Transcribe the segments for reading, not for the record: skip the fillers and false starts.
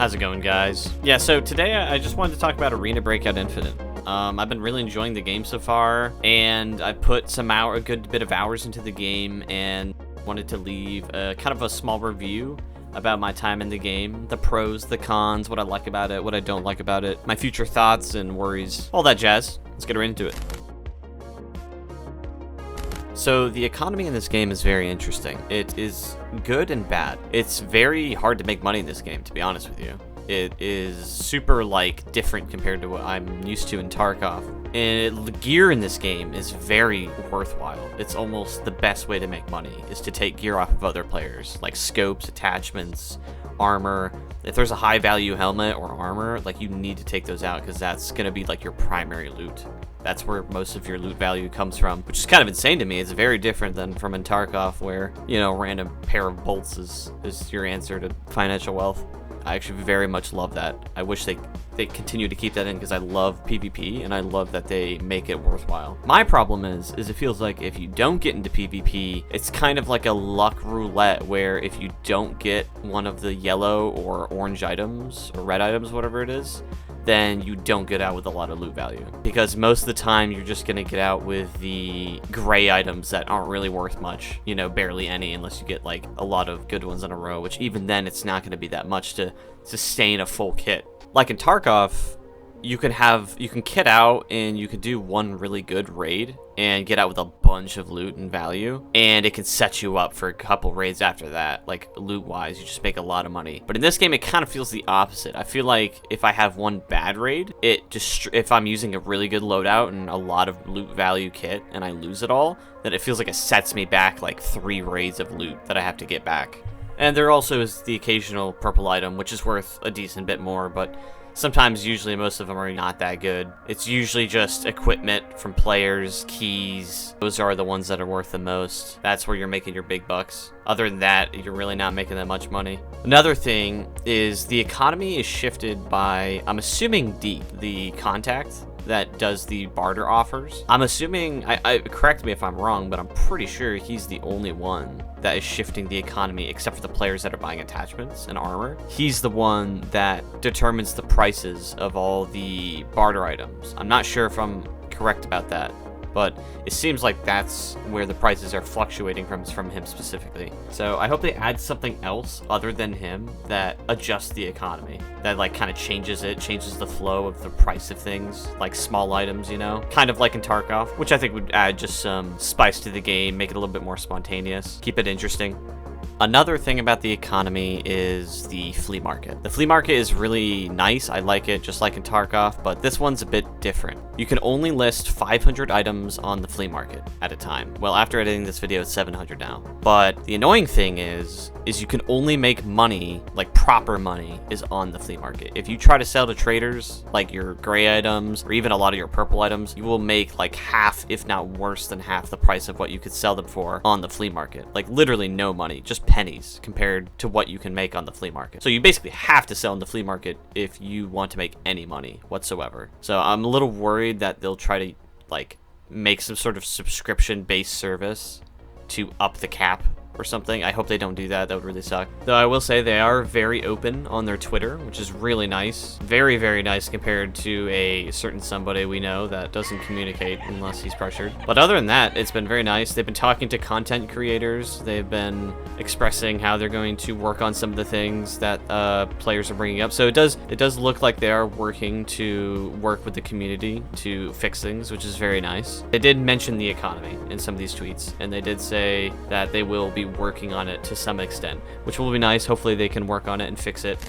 How's it going, guys? Yeah, so today I just wanted to talk about Arena Breakout Infinite. I've been really enjoying the game so far, and I put a good bit of hours into the game, and wanted to leave kind of a small review about my time in the game, the pros, the cons, what I like about it, what I don't like about it, my future thoughts and worries, all that jazz. Let's get right into it. So the economy in this game is very interesting. It is good and bad. It's very hard to make money in this game, to be honest with you. It is super, different compared to what I'm used to in Tarkov. And the gear in this game is very worthwhile. It's almost the best way to make money, is to take gear off of other players, like scopes, attachments, armor. If there's a high value helmet or armor, you need to take those out, because that's going to be your primary loot. That's where most of your loot value comes from, which is kind of insane to me. It's very different than from in Tarkov, where, a random pair of bolts is your answer to financial wealth. I actually very much love that. I wish they continue to keep that in, because I love PvP, and I love that they make it worthwhile. My problem is it feels like if you don't get into PvP, it's kind of like a luck roulette, where if you don't get one of the yellow or orange items, or red items, whatever it is, then you don't get out with a lot of loot value. Because most of the time, you're just gonna get out with the gray items that aren't really worth much, barely any, unless you get a lot of good ones in a row, which even then, it's not gonna be that much to sustain a full kit. Like in Tarkov, you can kit out and you can do one really good raid and get out with a bunch of loot and value, and it can set you up for a couple raids after that. Loot wise, you just make a lot of money. But in this game, it kind of feels the opposite. I feel like if I have one bad raid, if I'm using a really good loadout and a lot of loot value kit and I lose it all, then it feels like it sets me back 3 raids of loot that I have to get back. And there also is the occasional purple item, which is worth a decent bit more, but usually most of them are not that good. It's usually just equipment from players, keys. Those are the ones that are worth the most. That's where you're making your big bucks. Other than that, you're really not making that much money. Another thing is the economy is shifted by, I'm assuming, Deep, the contact that does the barter offers. I'm assuming, correct me if I'm wrong, but I'm pretty sure he's the only one that is shifting the economy, except for the players that are buying attachments and armor. He's the one that determines the prices of all the barter items. I'm not sure if I'm correct about that, but it seems like that's where the prices are fluctuating from him specifically. So I hope they add something else other than him that adjusts the economy, that kind of changes the flow of the price of things, like small items, kind of like in Tarkov, which I think would add just some spice to the game, make it a little bit more spontaneous, keep it interesting. Another thing about the economy is the flea market. The flea market is really nice. I like it, just like in Tarkov, but this one's a bit different. You can only list 500 items on the flea market at a time. Well, after editing this video, it's 700 now. But the annoying thing is you can only make money, proper money, is on the flea market. If you try to sell to traders, your gray items, or even a lot of your purple items, you will make half, if not worse than half, the price of what you could sell them for on the flea market. Literally no money, just pennies compared to what you can make on the flea market. So you basically have to sell in the flea market if you want to make any money whatsoever. So I'm a little worried that they'll try to make some sort of subscription-based service to up the cap or something. I hope they don't do that. That would really suck. Though I will say they are very open on their Twitter, which is really nice. Very, very nice compared to a certain somebody we know that doesn't communicate unless he's pressured. But other than that, it's been very nice. They've been talking to content creators. They've been expressing how they're going to work on some of the things that players are bringing up. So it does look like they are working to work with the community to fix things, which is very nice. They did mention the economy in some of these tweets, and they did say that they will be working on it to some extent, which will be nice. Hopefully they can work on it and fix it.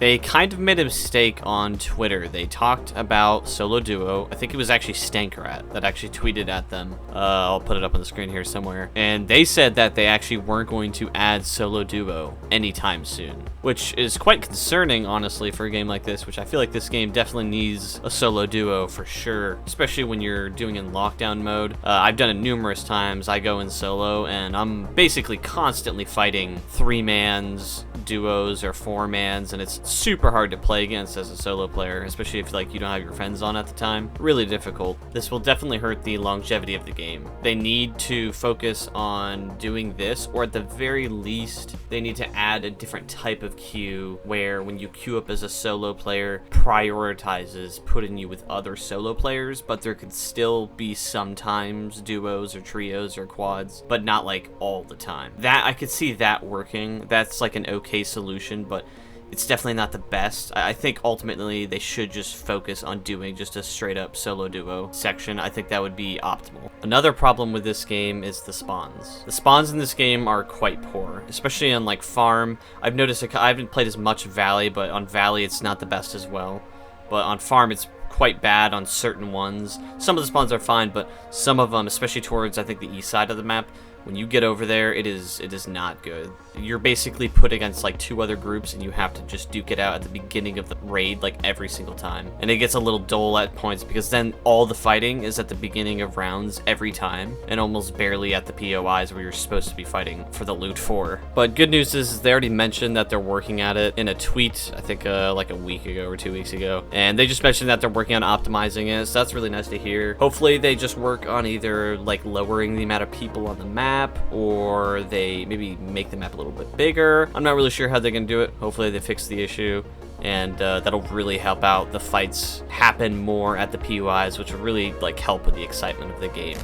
They kind of made a mistake on Twitter. They talked about solo duo. I think it was actually Stankarat that actually tweeted at them. I'll put it up on the screen here somewhere. And they said that they actually weren't going to add solo duo anytime soon, which is quite concerning, honestly, for a game like this, which I feel like this game definitely needs a solo duo for sure, especially when you're doing in lockdown mode. I've done it numerous times. I go in solo, and I'm basically constantly fighting 3-mans, duos, or 4-mans, and it's super hard to play against as a solo player, especially if like you don't have your friends on at the time. Really difficult. This will definitely hurt the longevity of the game. They need to focus on doing this, or at the very least, they need to add a different type of queue where when you queue up as a solo player, prioritizes putting you with other solo players, but there could still be sometimes duos or trios or quads, but not like all the time. That I could see that working. That's like an okay solution, but it's definitely not the best. I think ultimately they should just focus on doing just a straight up solo duo section. I think that would be optimal. Another problem with this game is the spawns. The spawns in this game are quite poor, especially on like farm. I've noticed I haven't played as much Valley, but on Valley it's not the best as well. But on farm it's quite bad on certain ones. Some of the spawns are fine, but some of them, especially towards I think the east side of the map, when you get over there, it is not good. You're basically put against like 2 other groups and you have to just duke it out at the beginning of the raid like every single time. And it gets a little dull at points because then all the fighting is at the beginning of rounds every time and almost barely at the POIs where you're supposed to be fighting for the loot for. But good news is they already mentioned that they're working at it in a tweet, I think like a week ago or 2 weeks ago. And they just mentioned that they're working on optimizing it, so that's really nice to hear. Hopefully they just work on either like lowering the amount of people on the map, or they maybe make the map a little bit bigger. I'm not really sure how they're gonna do it. Hopefully they fix the issue, and that'll really help out the fights happen more at the POIs, which will really like help with the excitement of the game.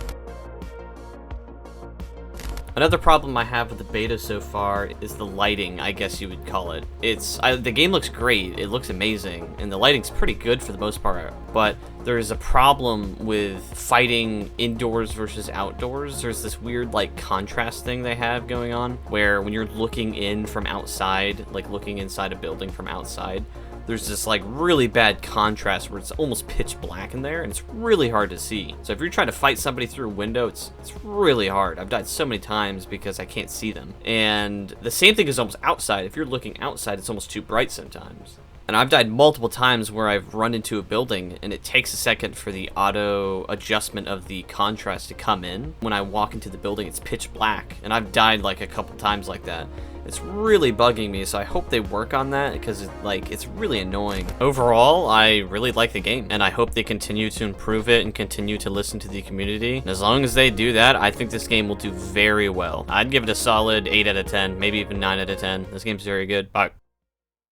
Another problem I have with the beta so far is the lighting, I guess you would call it. The game looks great, it looks amazing, and the lighting's pretty good for the most part, but there's a problem with fighting indoors versus outdoors. There's this weird like contrast thing they have going on, where when you're looking in from outside, like looking inside a building from outside, there's this like really bad contrast where it's almost pitch black in there and it's really hard to see. So if you're trying to fight somebody through a window, it's really hard. I've died so many times because I can't see them. And the same thing is almost outside. If you're looking outside, it's almost too bright sometimes. And I've died multiple times where I've run into a building and it takes a second for the auto adjustment of the contrast to come in. When I walk into the building, it's pitch black, and I've died like a couple times like that. It's really bugging me, so I hope they work on that because it's really annoying. Overall, I really like the game, and I hope they continue to improve it and continue to listen to the community. And as long as they do that, I think this game will do very well. I'd give it a solid 8 out of 10, maybe even 9 out of 10. This game's very good. Bye.